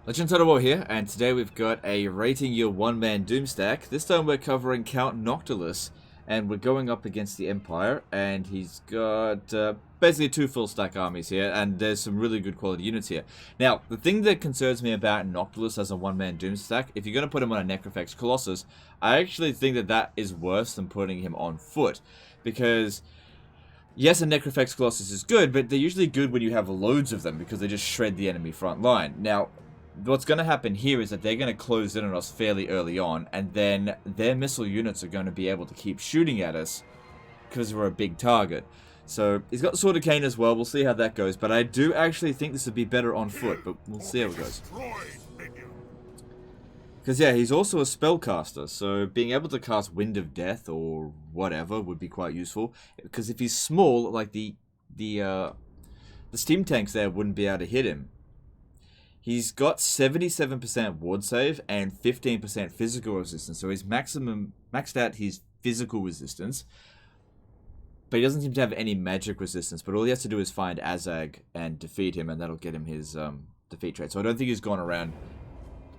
Legend Total War here, and today we've got a rating year One-Man-Doomstack. This time we're covering Count Noctilus, and we're going up against the Empire, and he's got basically two full stack armies here, and there's some really good quality units here. Now, the thing that concerns me about Noctilus as a One-Man-Doomstack, if you're going to put him on a Necrofex Colossus, I actually think that that is worse than putting him on foot, because yes, a Necrofex Colossus is good, but they're usually good when you have loads of them, because they just shred the enemy front line. Now, what's going to happen here is that they're going to close in on us fairly early on, and then their missile units are going to be able to keep shooting at us because we're a big target. So he's got Sword of Cain as well. We'll see how that goes, but I do actually think this would be better on foot, but we'll see how it goes. Because yeah, he's also a spellcaster, so being able to cast Wind of Death or whatever would be quite useful. Because if he's small, like the steam tanks there wouldn't be able to hit him. He's got 77% ward save and 15% physical resistance, so he's maxed out his physical resistance. But he doesn't seem to have any magic resistance, but all he has to do is find Azag and defeat him, and that'll get him his defeat trait. So I don't think he's gone around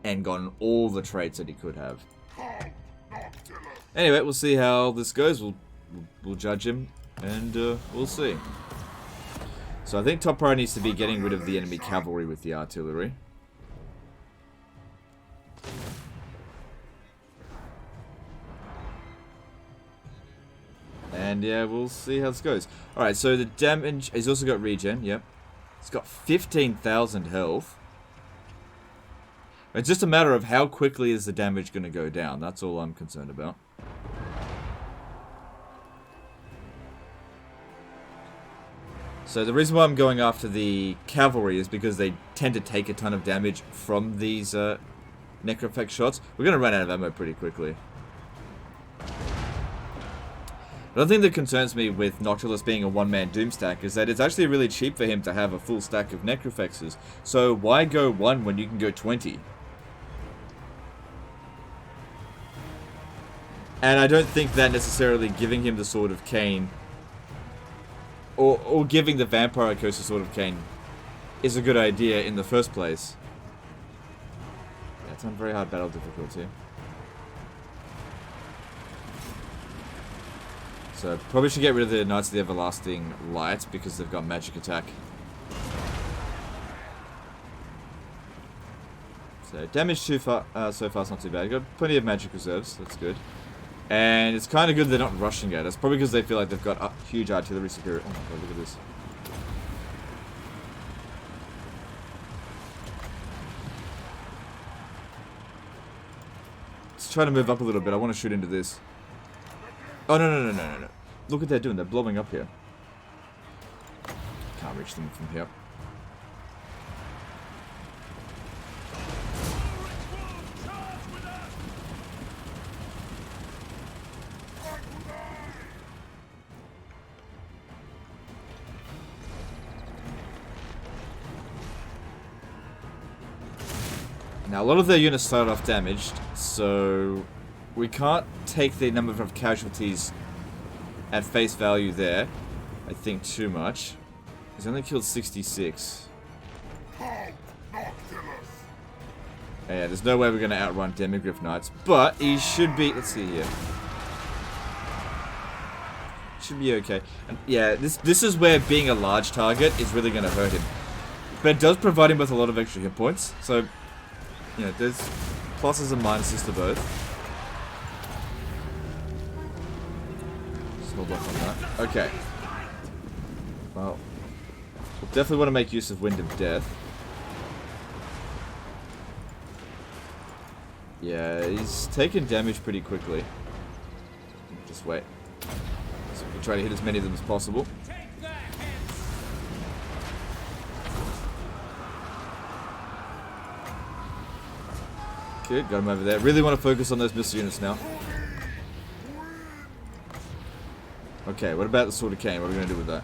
and gotten all the traits that he could have. Anyway, we'll see how this goes. We'll judge him, and we'll see. So I think top priority needs to be getting rid of the enemy cavalry with the artillery. And yeah, we'll see how this goes. Alright, so the damage... He's also got regen, yep. He's got 15,000 health. It's just a matter of how quickly is the damage going to go down. That's all I'm concerned about. So the reason why I'm going after the cavalry is because they tend to take a ton of damage from these Necrofex shots. We're going to run out of ammo pretty quickly. Another thing that concerns me with Noctilus being a one-man Doomstack is that it's actually really cheap for him to have a full stack of Necrofexes. So why go 1 when you can go 20? And I don't think that necessarily giving him the Sword of Cain or giving the Vampire Curse the Sword of Cain is a good idea in the first place. Yeah, it's on very hard battle difficulty. So probably should get rid of the Knights of the Everlasting Light because they've got magic attack. So damage so far is not too bad. Got plenty of magic reserves, that's good. And it's kind of good they're not rushing at us. Probably because they feel like they've got huge artillery superior. Oh my god, look at this. Let's try to move up a little bit. I want to shoot into this. Oh, no. Look what they're doing. They're blowing up here. Can't reach them from here. Now, a lot of their units started off damaged, so we can't take the number of casualties at face value there, I think, too much. He's only killed 66. Yeah, there's no way we're going to outrun Demigryph Knights, but he should be... Let's see here. Should be okay. And yeah, this is where being a large target is really going to hurt him. But it does provide him with a lot of extra hit points, so... You know, there's pluses and minuses to both. Just hold off on that. Okay. Well, we'll definitely want to make use of Wind of Death. Yeah, he's taking damage pretty quickly. Just wait. So we can try to hit as many of them as possible. Good, got him over there. Really want to focus on those missile units now. Okay, what about the Sword of Cain? What are we going to do with that?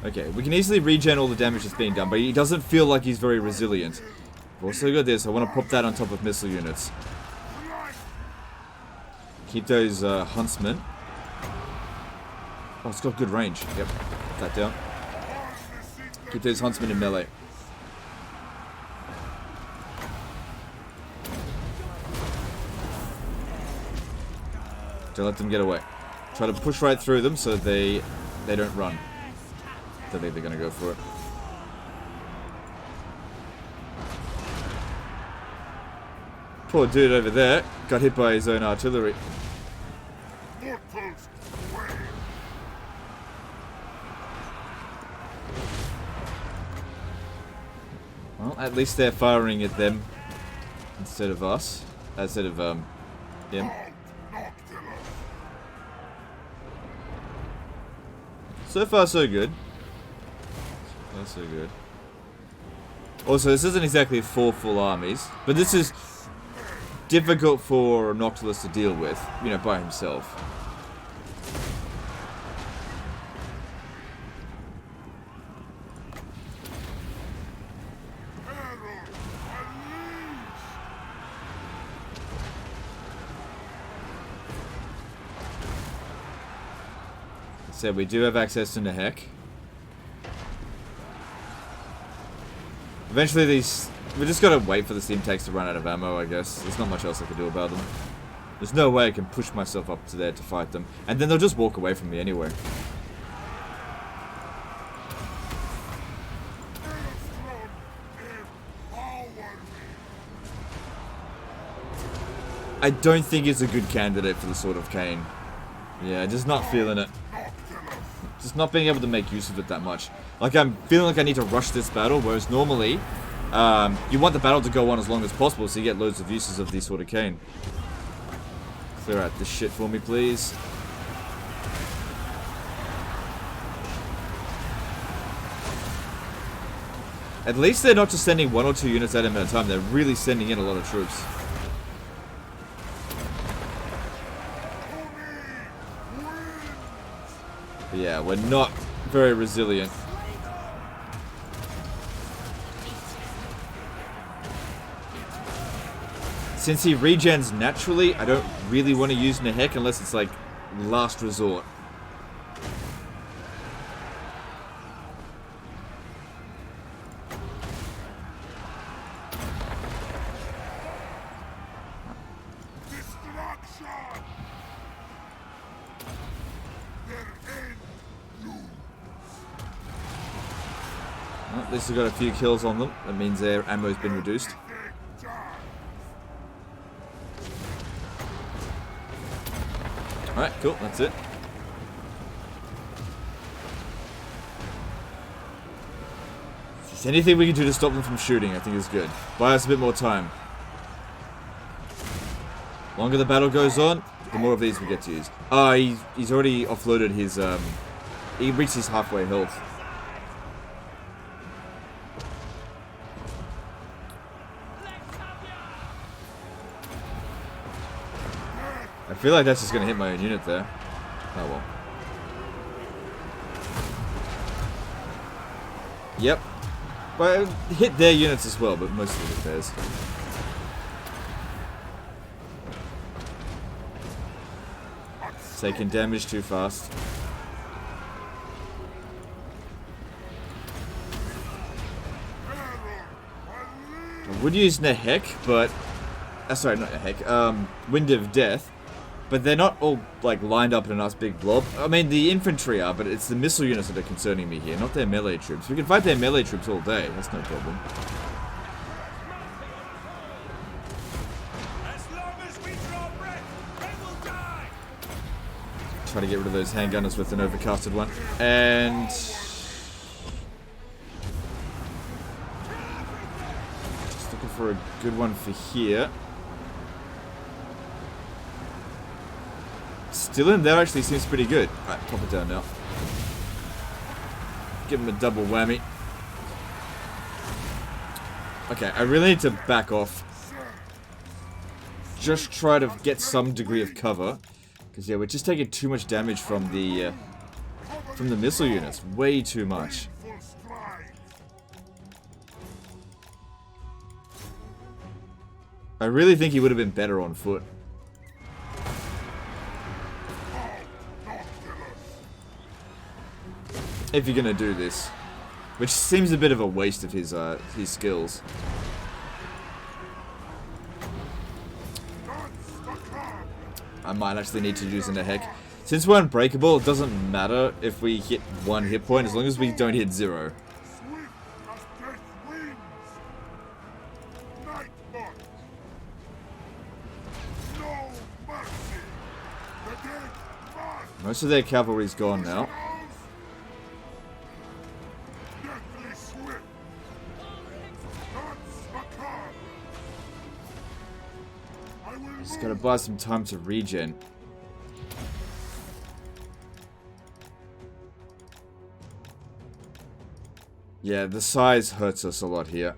Okay, we can easily regen all the damage that's being done, but he doesn't feel like he's very resilient. We've also got this. I want to pop that on top of missile units. Keep those huntsmen. Oh, it's got good range. Yep. Put that down. Keep those huntsmen in melee. Don't let them get away. Try to push right through them so they don't run. Don't think they're gonna go for it. Poor dude over there got hit by his own artillery. Well, at least they're firing at them instead of us. Instead of him. So far, so good. So good. Also, this isn't exactly 4 full armies, but this is difficult for Noctilus to deal with, you know, by himself. So we do have access to Nehek. Eventually these... We just gotta wait for the steam tanks to run out of ammo, I guess. There's not much else I can do about them. There's no way I can push myself up to there to fight them. And then they'll just walk away from me anyway. I don't think it's a good candidate for the Sword of Cain. Yeah, just not feeling it. Just not being able to make use of it that much. Like, I'm feeling like I need to rush this battle, whereas normally, you want the battle to go on as long as possible so you get loads of uses of the Sword of Cain. Clear out this shit for me, please. At least they're not just sending 1 or 2 units at him at a time, they're really sending in a lot of troops. But yeah, we're not very resilient. Since he regens naturally, I don't really want to use Nehek unless it's like last resort. Well, at least we got a few kills on them. That means their ammo's been reduced. Alright, cool, that's it. If there's anything we can do to stop them from shooting, I think is good. Buy us a bit more time. The longer the battle goes on, the more of these we get to use. He's already offloaded his, he reached his halfway health. I feel like that's just going to hit my own unit there. Oh well. Yep. But it hit their units as well, but mostly hit theirs. Taking damage too fast. I would use Nehek, but... sorry, not Nehek. Wind of Death. But they're not all, like, lined up in a nice big blob. I mean, the infantry are, but it's the missile units that are concerning me here, not their melee troops. We can fight their melee troops all day. That's no problem. As long as we draw breath, they will die. Try to get rid of those handgunners with an overcasted one. And... just looking for a good one for here. Still in there actually seems pretty good. Alright, pop it down now. Give him a double whammy. Okay, I really need to back off. Just try to get some degree of cover. Because yeah, we're just taking too much damage from the missile units. Way too much. I really think he would have been better on foot. if you're gonna do this, which seems a bit of a waste of his skills. I might actually need to use in a heck. Since we're unbreakable, it doesn't matter if we hit 1 hit point as long as we don't hit 0. Most of their cavalry's gone now. Just gotta buy some time to regen. Yeah, the size hurts us a lot here.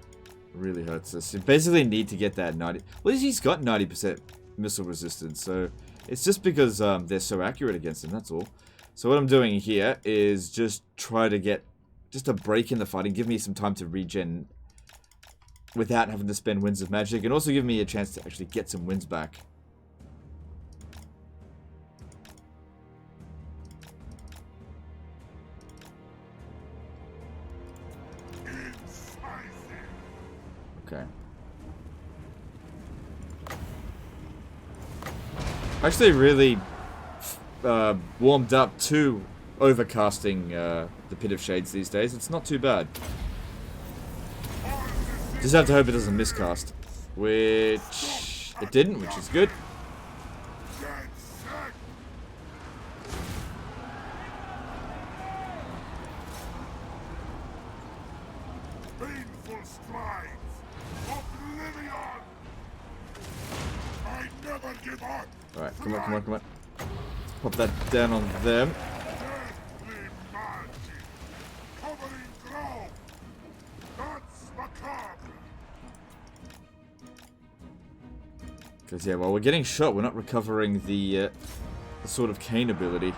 Really hurts us. You basically need to get that 90... Well, he's got 90% missile resistance, so... It's just because they're so accurate against him, that's all. So what I'm doing here is just try to get... Just a break in the fight and give me some time to regen... without having to spend Winds of Magic, and also give me a chance to actually get some wins back. Okay. Actually really warmed up to overcasting the Pit of Shades these days. It's not too bad. Just have to hope it doesn't miscast. Which it didn't, which is good. Alright, come on, come on, come on. Pop that down on them. Because, yeah, while we're getting shot, we're not recovering the sort of cane ability.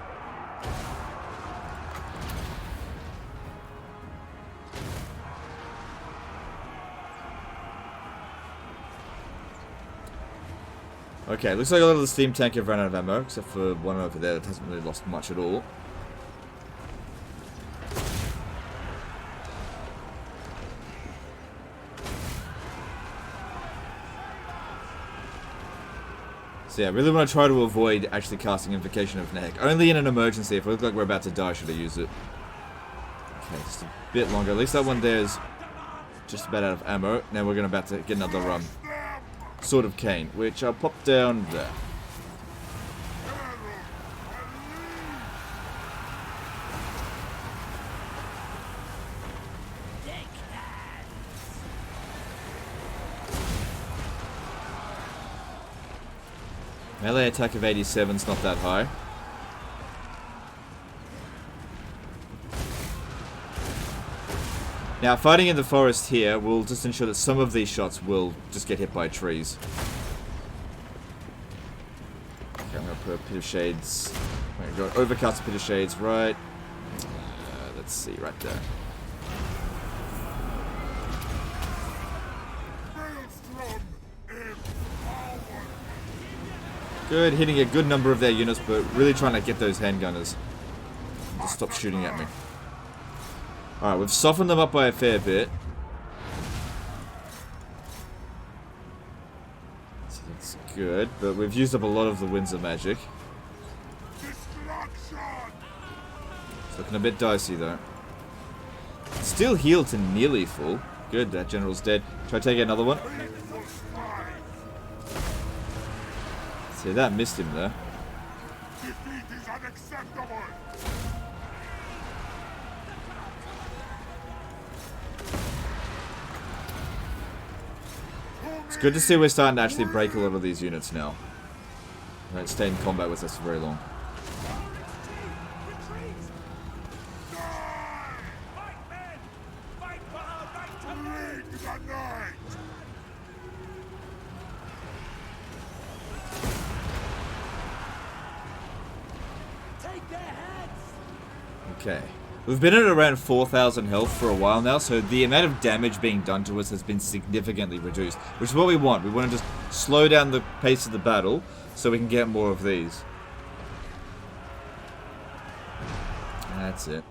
Okay, looks like a lot of the steam tank have run out of ammo, except for one over there that hasn't really lost much at all. So yeah, I really want to try to avoid actually casting Invocation of Nehek. Only in an emergency, if we look like we're about to die, should I use it. Okay, just a bit longer. At least that one there is just about out of ammo. Now we're about to get another Sword of Cain, which I'll pop down there. Melee attack of 87 is not that high. Now, fighting in the forest here will just ensure that some of these shots will just get hit by trees. Okay, I'm going to put a Pit of Shades. I'm going to go overcast a Pit of Shades right. Let's see, right there. Good, hitting a good number of their units, but really trying to get those handgunners to stop shooting at me. Alright, we've softened them up by a fair bit. So that's good, but we've used up a lot of the Winds of Magic. It's looking a bit dicey though. Still healed to nearly full. Good, that general's dead. Try to take another one. See, that missed him there. Defeat is unacceptable. It's good to see we're starting to actually break a lot of these units now. They don't stay in combat with us for very long. Okay. We've been at around 4,000 health for a while now, so the amount of damage being done to us has been significantly reduced, which is what we want. We want to just slow down the pace of the battle so we can get more of these. That's it.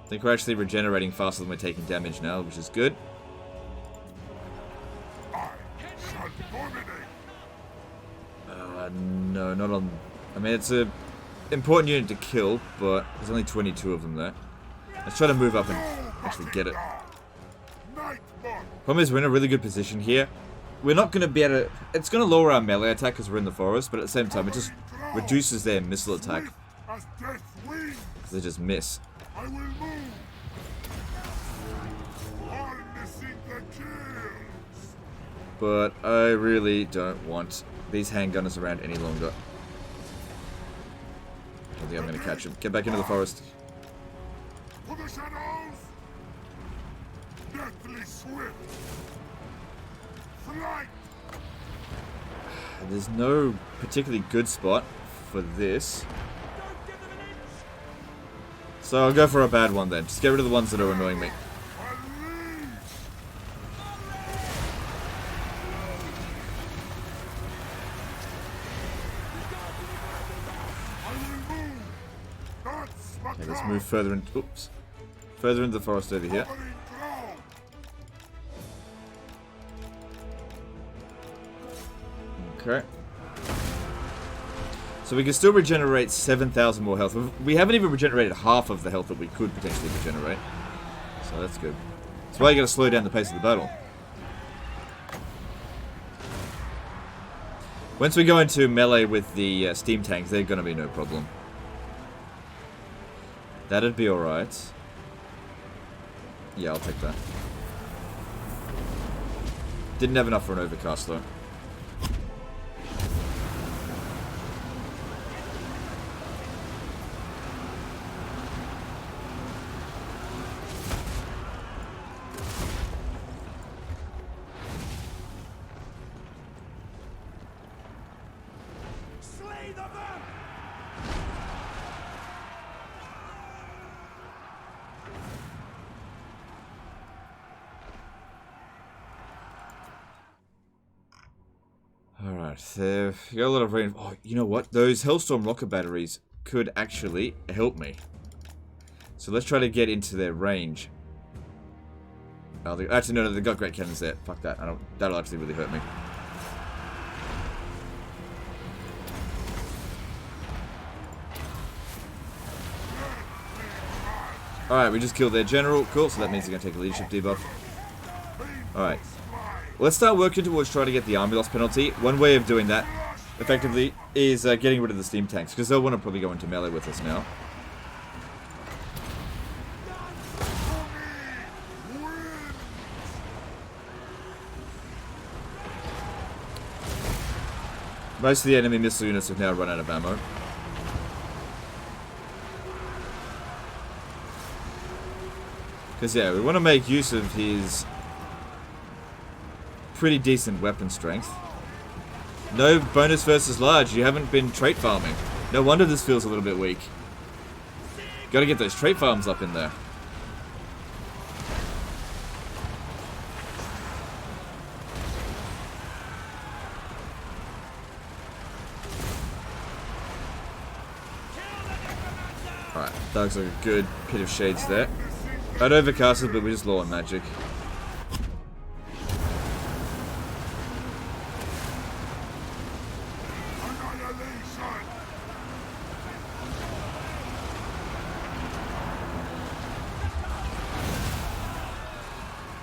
I think we're actually regenerating faster than we're taking damage now, which is good. I shall dominate. No, not on... I mean, it's a important unit to kill, but there's only 22 of them there. Let's try to move up and actually get it. Problem is, we're in a really good position here. We're not going to be able to... It's going to lower our melee attack because we're in the forest, but at the same time, it just reduces their missile attack. They just miss. I will move. Harnessing the kills. But I really don't want these handgunners around any longer. I don't think I'm going to catch him. Get back into the forest. For the shadows. Deathly swift. Flight. There's no particularly good spot for this. So I'll go for a bad one then. Just get rid of the ones that are annoying me. Okay, let's move further in. Oops. Further into the forest over here. Okay. So we can still regenerate 7,000 more health. We haven't even regenerated half of the health that we could potentially regenerate. So that's good. That's why you gotta slow down the pace of the battle. Once we go into melee with the steam tanks, they're gonna be no problem. That'd be alright. Yeah, I'll take that. Didn't have enough for an overcast though. Alright, so you got a lot of rain. Oh, you know what? Those Hellstorm rocket batteries could actually help me. So let's try to get into their range. Oh, actually, no, they've got great cannons there. Fuck that. That'll actually really hurt me. Alright, we just killed their general. Cool, so that means they're going to take a leadership debuff. Alright. Let's start working towards trying to get the army loss penalty. One way of doing that, effectively, is getting rid of the steam tanks, because they'll want to probably go into melee with us now. Most of the enemy missile units have now run out of ammo. Because, yeah, we want to make use of his pretty decent weapon strength. No bonus versus large. You haven't been trait farming. No wonder this feels a little bit weak. Gotta get those trait farms up in there. Alright, that looks like a good pit of shades there. I'd overcast it, but we're just low on magic.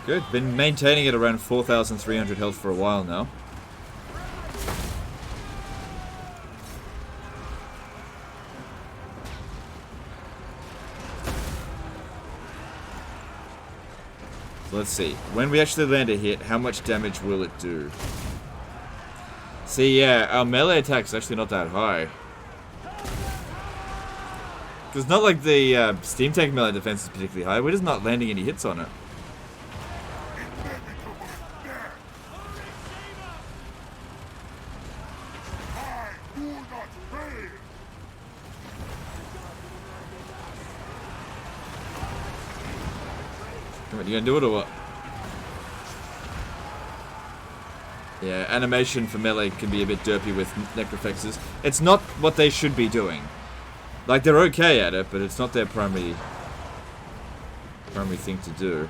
Good. Been maintaining it around 4,300 health for a while now. So let's see. When we actually land a hit, how much damage will it do? See, yeah, our melee attack's actually not that high. Because not like the steam tank melee defense is particularly high. We're just not landing any hits on it. You gonna do it or what? Yeah, animation for melee can be a bit derpy with necrofexes. It's not what they should be doing. Like, they're okay at it, but it's not their primary primary thing to do.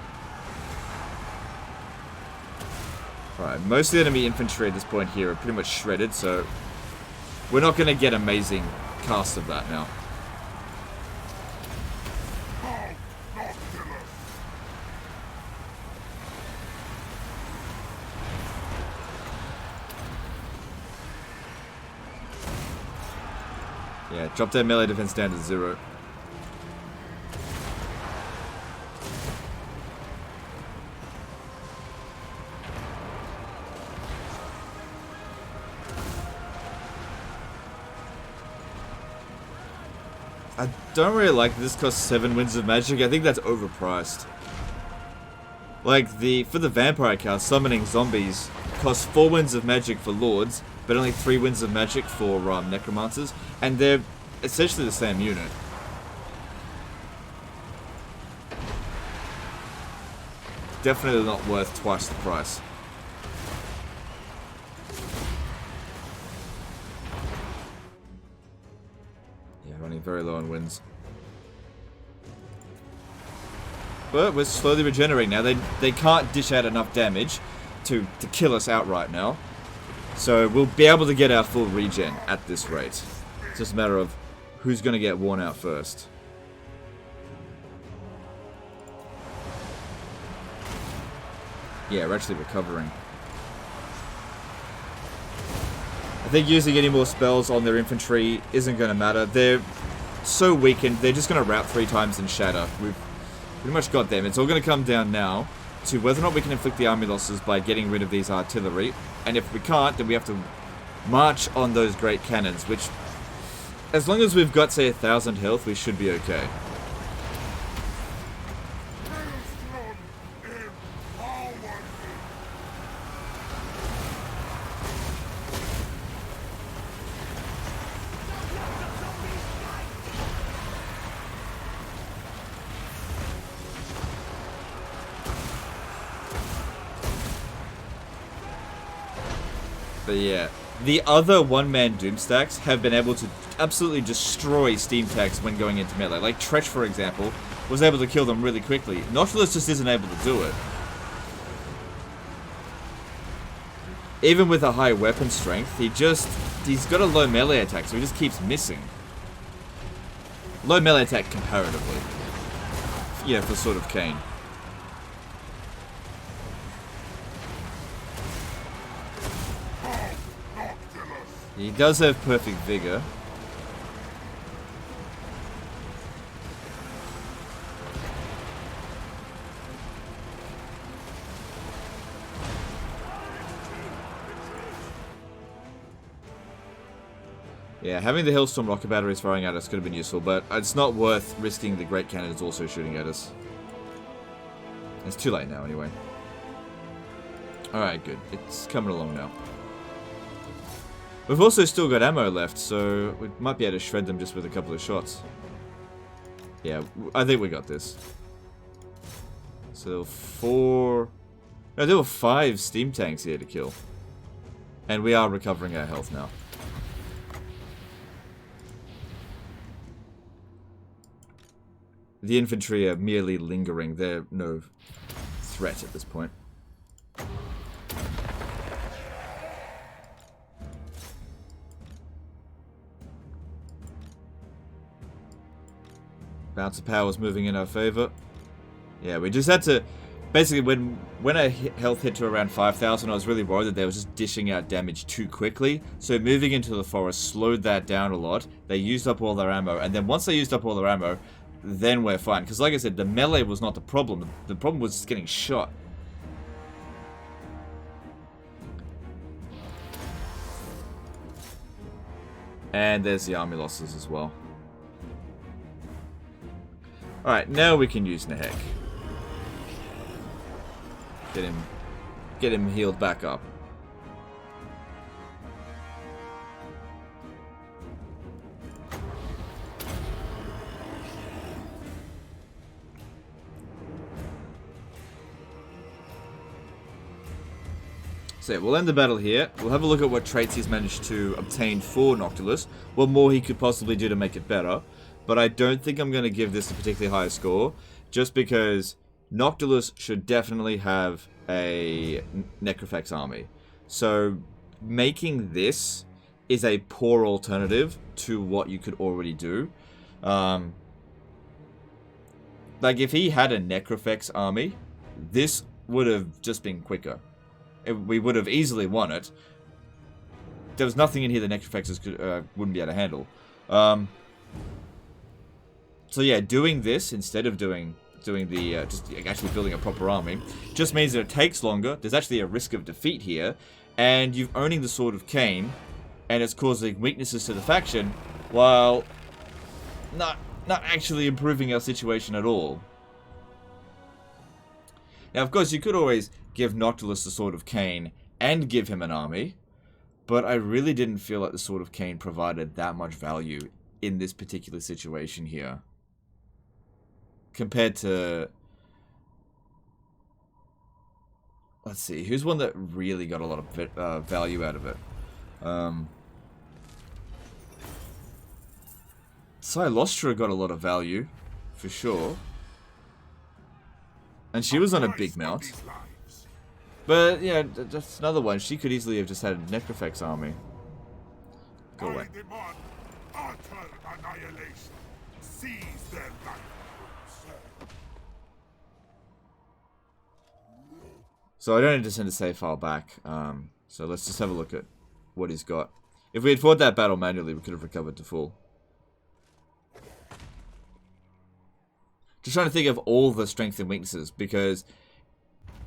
Alright, most of the enemy infantry at this point here are pretty much shredded, so we're not going to get amazing casts of that now. Yeah, drop their melee defense down to 0. I don't really like this costs 7 winds of magic. I think that's overpriced. Like, for the vampire cast, summoning zombies costs 4 winds of magic for lords, but only 3 winds of magic for necromancers, and they're essentially the same unit. Definitely not worth twice the price. Yeah, running very low on wins. But we're slowly regenerating now. They can't dish out enough damage to kill us outright now. So we'll be able to get our full regen at this rate. It's just a matter of who's going to get worn out first. Yeah, we're actually recovering. I think using any more spells on their infantry isn't going to matter. They're so weakened, they're just going to rout 3 times and shatter. We've pretty much got them. It's all going to come down now to whether or not we can inflict the army losses by getting rid of these artillery. And if we can't, then we have to march on those great cannons, which, as long as we've got, say, 1,000 health, we should be okay. But yeah, the other One-Man-Doomstacks have been able to absolutely destroy steam tanks when going into melee. Like Tretch, for example, was able to kill them really quickly. Nautilus just isn't able to do it. Even with a high weapon strength, he's got a low melee attack, so he just keeps missing. Low melee attack comparatively. Yeah, for sort of Kane. He does have perfect vigor. Yeah, having the Hailstorm rocket batteries firing at us could have been useful, but it's not worth risking the Great Cannons also shooting at us. It's too late now, anyway. Alright, good. It's coming along now. We've also still got ammo left, so we might be able to shred them just with a couple of shots. Yeah, I think we got this. So there were 4... No, there were 5 steam tanks here to kill. And we are recovering our health now. The infantry are merely lingering. They're no threat at this point. Bounce of power is moving in our favor. Yeah, we just had to... Basically, when our health hit to around 5,000, I was really worried that they were just dishing out damage too quickly. So moving into the forest slowed that down a lot. They used up all their ammo. And then once they used up all their ammo, then we're fine. Because like I said, the melee was not the problem. The problem was just getting shot. And there's the army losses as well. Alright, now we can use Nehek. Get him healed back up. So yeah, we'll end the battle here. We'll have a look at what traits he's managed to obtain for Noctilus. What more he could possibly do to make it better. But I don't think I'm going to give this a particularly high score, just because Noctilus should definitely have a Necrofex army. So making this is a poor alternative to what you could already do. Like, if he had a Necrofex army, this would have just been quicker. We would have easily won it. There was nothing in here that Necrofexes wouldn't be able to handle. So yeah, doing this instead of doing the just actually building a proper army just means that it takes longer. There's actually a risk of defeat here, and you're owning the Sword of Cain, and it's causing weaknesses to the faction, while not actually improving our situation at all. Now, of course, you could always give Noctilus the Sword of Cain and give him an army, but I really didn't feel like the Sword of Cain provided that much value in this particular situation here. Compared to... Let's see, who's one that really got a lot of value out of it? Silostra got a lot of value, for sure. And she was on a big mount. But, yeah, that's another one. She could easily have just had a Necrofex army. Go away. Utter annihilation. Seize their life. So I don't need to send a save file back. So let's just have a look at what he's got. If we had fought that battle manually, we could have recovered to full. Just trying to think of all the strengths and weaknesses, because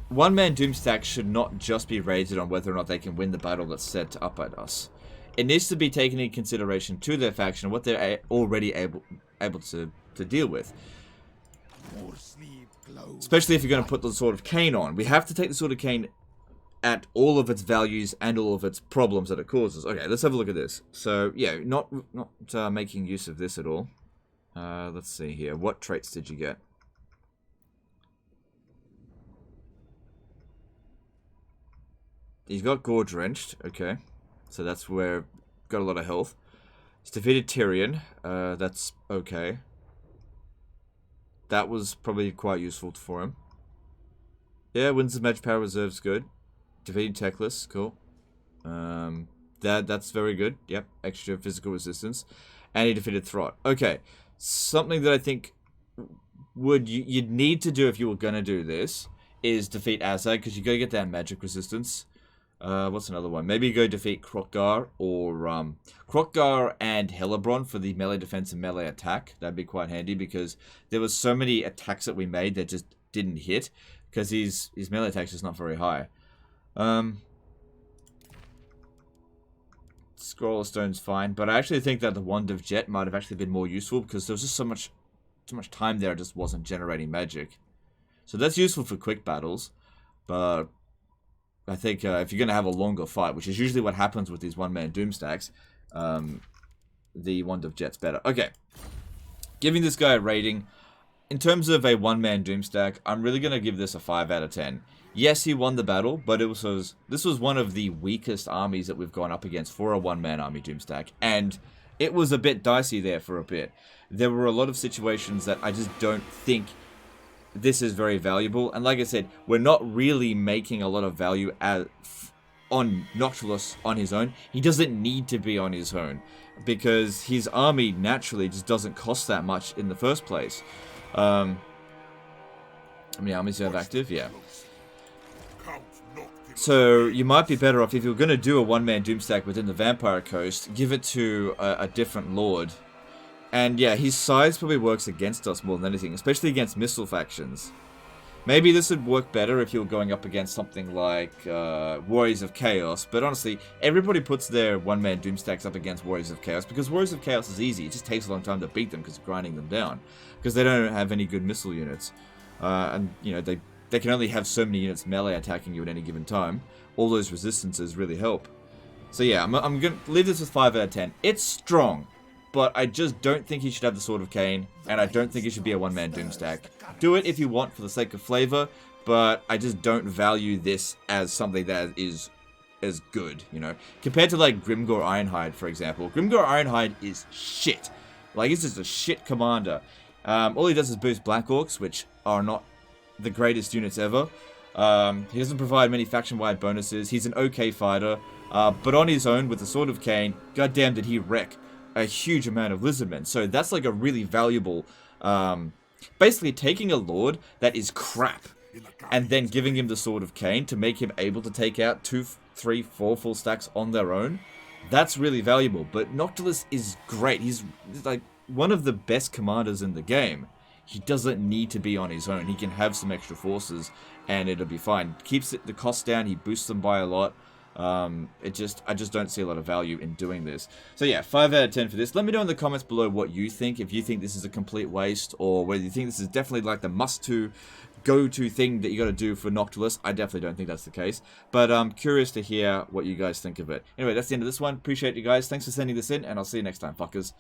One-Man-Doomstack should not just be rated on whether or not they can win the battle that's set up at us. It needs to be taken into consideration to their faction, what they're already able to deal with. Especially if you're going to put the Sword of Cain on. We have to take the Sword of Cain at all of its values and all of its problems that it causes. Okay, let's have a look at this. So, yeah, not making use of this at all. Let's see here. What traits did you get? He's got Gore Drenched. Okay. So that's where... Got a lot of health. He's defeated Tyrion. That's okay. That was probably quite useful for him. Yeah, Winds of Magic Power Reserve's good. Defeated Teclis. Cool. That's very good. Yep. Extra physical resistance. And he defeated Throt. Okay. Something that I think you'd need to do if you were going to do this is defeat Azag, because you got to get that magic resistance. What's another one? Maybe go defeat Krokgar, or Krokgar and Hellebron for the melee defense and melee attack. That'd be quite handy, because there was so many attacks that we made that just didn't hit, because his melee attack's just not very high. Scroll of Stone's fine, but I actually think that the Wand of Jet might have actually been more useful, because there was just so much time there it just wasn't generating magic. So that's useful for quick battles, but I think if you're going to have a longer fight, which is usually what happens with these one-man Doomstacks, the Wand of Jet's better. Okay, giving this guy a rating. In terms of a one-man Doomstack, I'm really going to give this a 5 out of 10. Yes, he won the battle, but this was one of the weakest armies that we've gone up against for a one-man army Doomstack, and it was a bit dicey there for a bit. There were a lot of situations that I just don't think this is very valuable, and like I said, we're not really making a lot of value on Noctilus on his own. He doesn't need to be on his own, because his army naturally just doesn't cost that much in the first place. How many armies do you have active? Yeah. So you might be better off, if you're going to do a one-man Doomstack within the Vampire Coast, give it to a different lord. And yeah, his size probably works against us more than anything, especially against missile factions. Maybe this would work better if you were going up against something like Warriors of Chaos, but honestly, everybody puts their one-man Doomstacks up against Warriors of Chaos, because Warriors of Chaos is easy. It just takes a long time to beat them because of grinding them down, because they don't have any good missile units. And, you know, they can only have so many units melee attacking you at any given time. All those resistances really help. So yeah, I'm going to leave this with 5 out of 10. It's strong, but I just don't think he should have the Sword of Cain, and I don't think he should be a one-man Doomstack. Do it if you want for the sake of flavor, but I just don't value this as something that is as good, you know. Compared to, like, Grimgor Ironhide, for example. Grimgor Ironhide is shit. Like, he's just a shit commander. All he does is boost Black Orcs, which are not the greatest units ever. He doesn't provide many faction-wide bonuses. He's an okay fighter, but on his own with the Sword of Cain, goddamn did he wreck a huge amount of Lizardmen. So that's like a really valuable, basically taking a Lord that is crap and then giving him the Sword of Cain to make him able to take out 2, 3, 4 full stacks on their own. That's really valuable, but Noctilus is great. He's like one of the best commanders in the game. He doesn't need to be on his own. He can have some extra forces and it'll be fine. Keeps the cost down, he boosts them by a lot. I just don't see a lot of value in doing this. So yeah, 5 out of 10 for this. Let me know in the comments below what you think. If you think this is a complete waste, or whether you think this is definitely like the must-to, go-to thing that you got to do for Noctilus. I definitely don't think that's the case. But I'm curious to hear what you guys think of it. Anyway, that's the end of this one. Appreciate you guys. Thanks for sending this in, and I'll see you next time, fuckers.